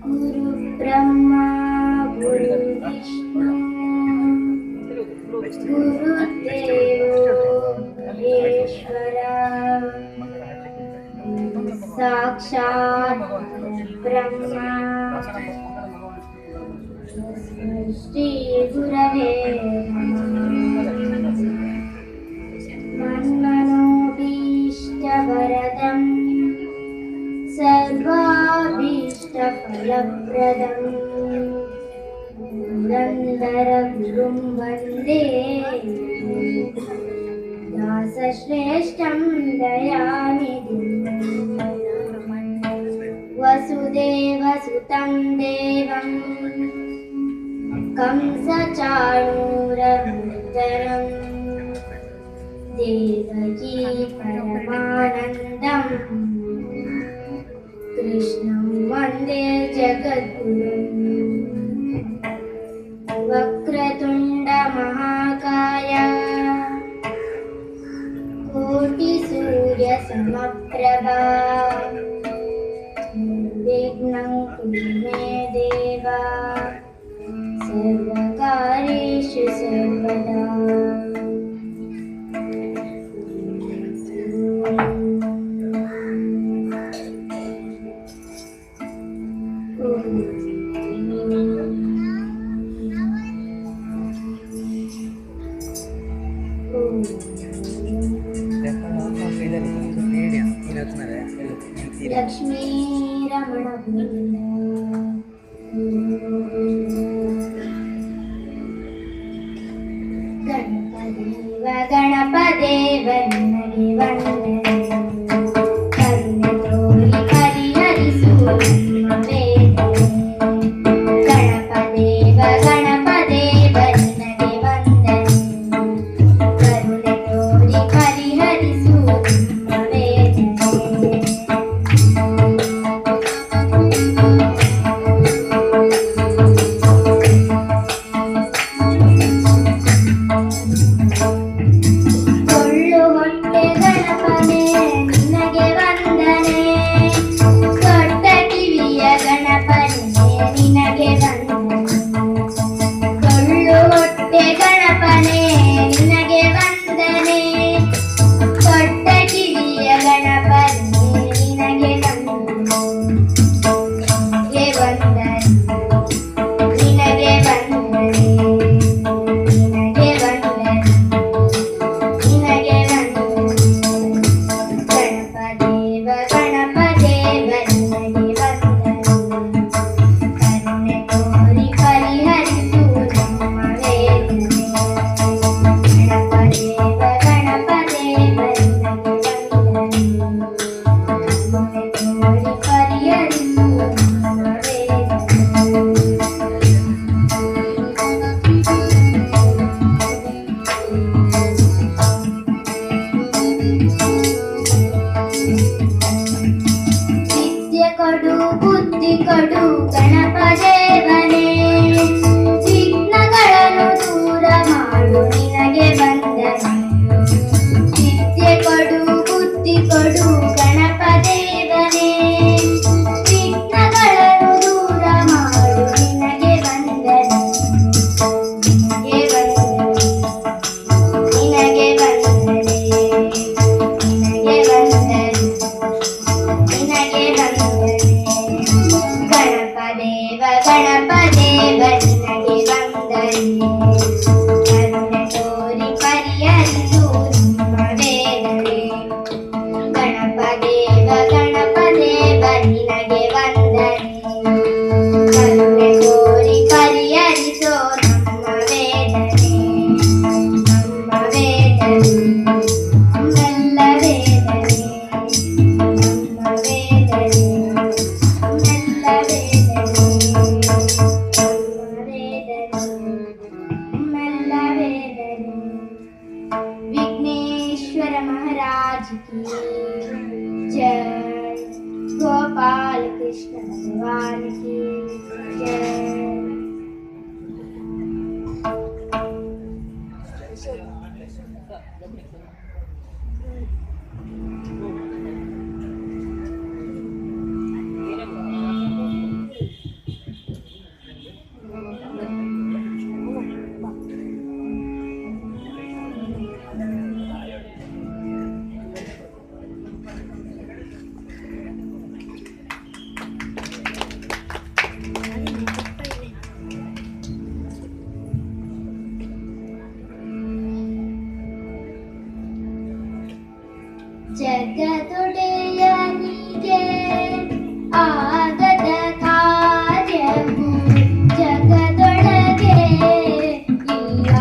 ಗುರು ಬ್ರಹ್ಮ ಗುರು ವಿಷ್ಣು ಗುರುದೇವೋ ಮಹೇಶ್ವರ ಸಾಕ್ಷಾತ್ ಬ್ರಹ್ಮ ಶ್ರೀ ಗುರವೇ ಮನ್ಮನೋಭೀಷ್ಟವರದಂ ಸರ್ವಾಭೀಷ್ಟಫಲಪ್ರದಂ ಪುರಂದರಗುರುಂ ವಂದೇ ದಾಸಶ್ರೇಷ್ಠಂ ದಯಾನಿಧಿಂ ವಸುದೇವಸುತಂ ದೇವಂ ಕಂಸಚಾಣೂರಮರ್ದನಂ ದೇವಕೀ ಪರಮಾನಂದಂ ಕೃಷ್ಣಂ ವಂದೇ ಜಗದ್ಗುರುಂ ವಕ್ರತುಂಡ ಮಹಾಕಾಯ ಕೋಟಿ ಸೂರ್ಯ ಸಮಪ್ರಭಾ ನಿರ್ವಿಘ್ನಂ ಕುರು ಮೇ ದೇವ ಸರ್ವಕಾರ್ಯೇಷು ಸರ್ವದಾ. ಲಕ್ಷ್ಮೀ ರಮಣ ಗಣಪದೇವ ಗಣಪದೇವ ನಿನಗೆ ವಂದನೆ ಕರುಣೆ ತೋರಿ ಪರಿಹರಿಸುವ ನಮ್ಮ ವೇದನೆ ಗಣಪದೇವ ಗಣಪದೇವ ನಿನಗೆ ವಂದನೆ ಕರುಣೆ ತೋರಿ ಪರಿಹರಿಸುವ ನಮ್ಮ ವೇದನೆ ಕೊಡು ಬುದ್ಧಿ ಕೊಡು ಗಣಪದೇವನೇ ವಿಘ್ನಗಳನ್ನು ದೂರ ಮಾಡು ನಿನಗೆ ವಂದನೆ ವಿದ್ಯೆ ಕೊಡು ಬುದ್ಧಿ ಕೊಡು ಗಣಪದೇವನೇ ವಿಘ್ನಗಳನ್ನು ದೂರ ಮಾಡು ನಿನಗೆ ವಂದನೆ ನಿನಗೆ ವಂದನೆ ನಿನಗೆ ವಂದನೆ ನಿನಗೆ ವಂದನೆ ಗಣಪದೇವ ಗಣಪದೇವ ನಿನಗೆ ವಂದನೆ ಕರುಣೆ ತೋರಿ ಪರಿಹರಿಸು ನಮ್ಮ ವೇದನೆ ಗಣಪದೇವ ಗಣಪದೇವ ನಿನಗೆ ವಂದನೆ ಕರುಣೆ ತೋರಿ ಪರಿಹರಿಸೋ ನಮ್ಮ ವೇದನೆ ನಮ್ಮ ವೇದನೆ ನಮ್ಮೆಲ್ಲ ವೇದನೆ ನಮ್ಮ ವೇದನೆ ನಮ್ಮೆಲ್ಲ ವೇದನೆ ನಮ್ಮ ಜಗದೊಡೆಯನಿಗೆ ಆಗದ ಕಾರ್ಯವು ಜಗದೊಳಗೆ ಇಲ್ಲ.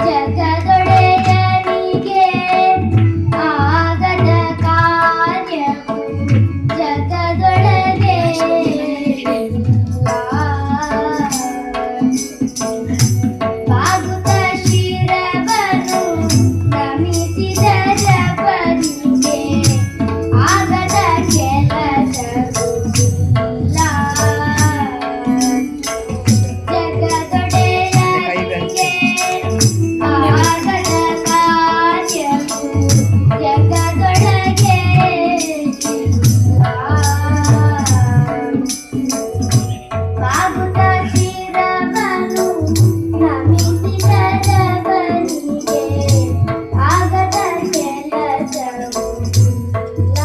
ಜಗದೊಡೆಯನಿಗೆ ಆಗದ ಕಾರ್ಯವು ಜಗದೊಳಗೆ ಇಲ್ಲ. ಬಾಗುತ್ತ ಶಿರವನ್ನು ನಮಿಸಿದ ಜಪನಿಗೆ ಆಗದ ಕೆಲಸವು ಇಲ್ಲ. ಜಗದೊಡೆಯನಿಗೆ ಆಗದ ಕಾರ್ಯವು ಜಗದೊಳಗೆ ಇಲ್ಲ. ಬಾಗುತ್ತ ಶಿರವನ್ನು ನಮಿಸಿದ ಜಪನಿಗೆ ಆಗದ ಕೆಲಸವು ಇಲ್ಲ.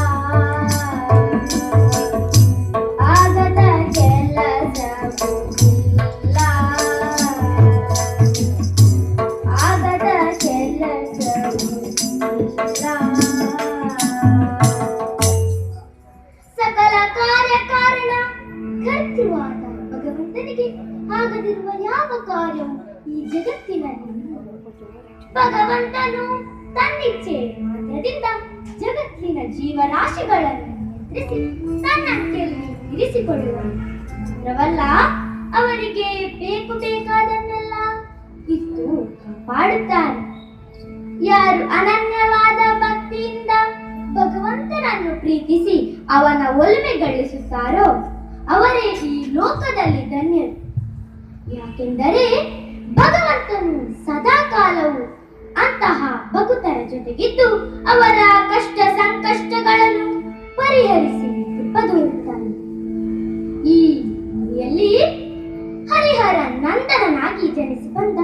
ಆಗದ ಕೆಲಸವು ಇಲ್ಲ. ಆಗದ ಕೆಲಸವು ಇಲ್ಲ. ಸಕಲ ಕಾರ್ಯಕಾರಣ ಕರ್ತೃವಾದ ಭಗವಂತನಿಗೆ ಆಗದಿರುವ ಯಾವ ಕಾರ್ಯವು ಈ ಜಗತ್ತಿನಲ್ಲಿ ಇಲ್ಲ. ಭಗವಂತನು ತನ್ನಿಚ್ಛೆ ಮಾತ್ರದಿಂದ ಜಗತ್ತಿನ ಜೀವರಾಶಿಗಳನ್ನು ನಿಯಂತ್ರಿಸಿ ತನ್ನಂತೆಯಲ್ಲಿ ಇರಿಸಿಕೊಳ್ಳುವನು. ಮಾತ್ರವಲ್ಲ, ಅವರಿಗೆ ಬೇಕು ಬೇಕಾದನ್ನೆಲ್ಲ ಇತ್ತು ಕಾಪಾಡುತ್ತಾನೆ. ಯಾರು ಅನನ್ಯವಾದ ಭಕ್ತಿಯಿಂದ ಭಗವಂತನನ್ನು ಪ್ರೀತಿಸಿ ಅವನ ಒಲುಮೆ ಗಳಿಸುತ್ತಾರೋ ಅವರೇ ಈ ಲೋಕದಲ್ಲಿ ಧನ್ಯರು. ಯಾಕೆಂದರೆ ಭಗವಂತನು ಸದಾ ಕಾಲವು ಅಂತಹ ಭಕ್ತರ ಜೊತೆಗಿದ್ದು ಅವರ ಕಷ್ಟ ಸಂಕಷ್ಟಗಳನ್ನು ಪರಿಹರಿಸಿ ಕೃಪದೋರುತ್ತಾನೆ. ಈ ಊರಿಯಲ್ಲಿ ಹರಿಹರ ನಂದನನಾಗಿ ಜನಿಸಿ ಬಂದ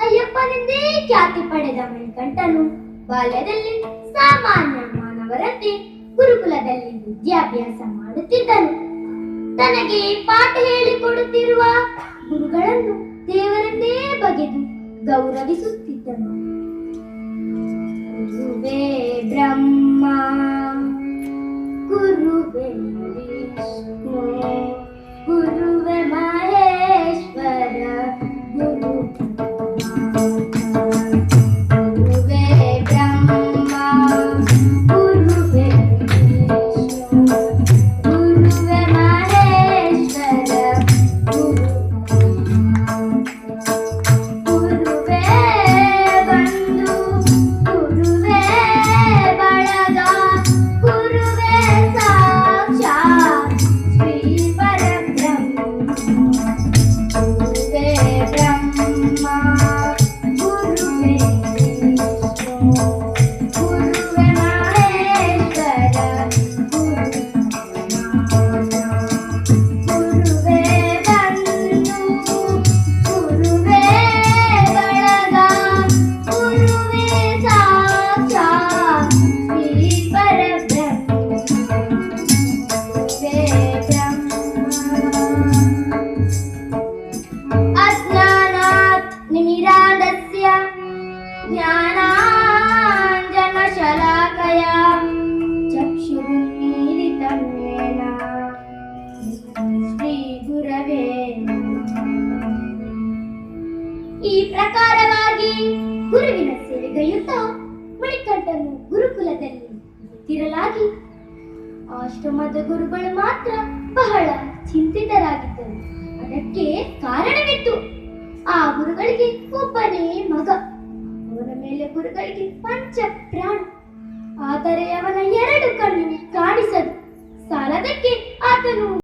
ಅಯ್ಯಪ್ಪನೆಂದೇ ಖ್ಯಾತಿ ಪಡೆದ ಮಣಿಕಂಠನು ಬಾಲ್ಯದಲ್ಲಿ ಸಾಮಾನ್ಯ ಮಾನವರಂತೆ ಗುರುಕುಲದಲ್ಲಿ ವಿದ್ಯಾಭ್ಯಾಸ ಮಾಡುತ್ತಿದ್ದನು. ತನಗೆ ಪಾಠ ಹೇಳಿಕೊಡುತ್ತಿರುವ ಗುರುಗಳನ್ನು ದೇವರೆಂದೇ ಬಗೆದು ಗೌರವಿಸುತ್ತಿದ್ದನು. ಗುರುವೇ ಬ್ರಹ್ಮ ಗುರುವೇ ವಿಷ್ಣು ಗುರುವೇ ಮಹೇಶ್ವರ ಗುರು ಗುರುವೇ ಬ್ರಹ್ಮ ಗುರುವೇ ವಿಷ್ಣು ಗುರುವೇ ಮಹೇಶ್ವರ ಗುರು ಗುರುವೇ ಬಂಧು ಗುರುವೇ ಬಳಗ ಗುರುವೇ ಸಾಕ್ಷಾತ್ ಶ್ರೀ ಪರಬ್ರಹ್ಮ. ಗುರುವೇ ಬ್ರಹ್ಮ ಗುರುವೇ ವಿಷ್ಣು ಗುರುವೇ ಮಹೇಶ್ವರ ಗುರುವೇ ಬಂಧು ಗುರುವೇ ಬಳಗ ಗುರುವೇ ಸಾಕ್ಷಾತ್ ಶ್ರೀ ಪರಬ್ರಹ್ಮ. ಗುರುವೇ ಬ್ರಹ್ಮ ಅಜ್ಞಾನಾತ್ ನಿಮಿರಾದಸ್ಯ ಜ್ಞಾನಾಂಜನಶಲಾಕಯ ಚಕ್ಷುರುನ್ಮೀಲಿತಂ ಯೇನ ಶ್ರೀ ಗುರವೇ ನಮಃ. ಈ ಪ್ರಕಾರವಾಗಿ ಗುರುವಿನ ಸೇವೆಗೈಯುತ್ತಾ ಮಣಿಕಂಠನು ಗುರುಕುಲದಲ್ಲಿ ಸ್ಥಿರಲಾಗಿ ಆಶ್ರಮದ ಗುರುಗಳು ಮಾತ್ರ ಬಹಳ ಚಿಂತಿತರಾಗಿದ್ದರು. ಅದಕ್ಕೆ ಕಾರಣವಿತ್ತು. ಆ ಗುರುಗಳಿಗೆ ಒಬ್ಬನೇ ಮಗ. ಅವನ ಮೇಲೆ ಗುರುಗಳಿಗೆ ಪಂಚ ಪ್ರಾಣ. ಆದರೆ ಅವನ ಎರಡು ಕಣ್ಣು ಕಾಣಿಸದು. ಸಾಲದಕ್ಕೆ ಆತನು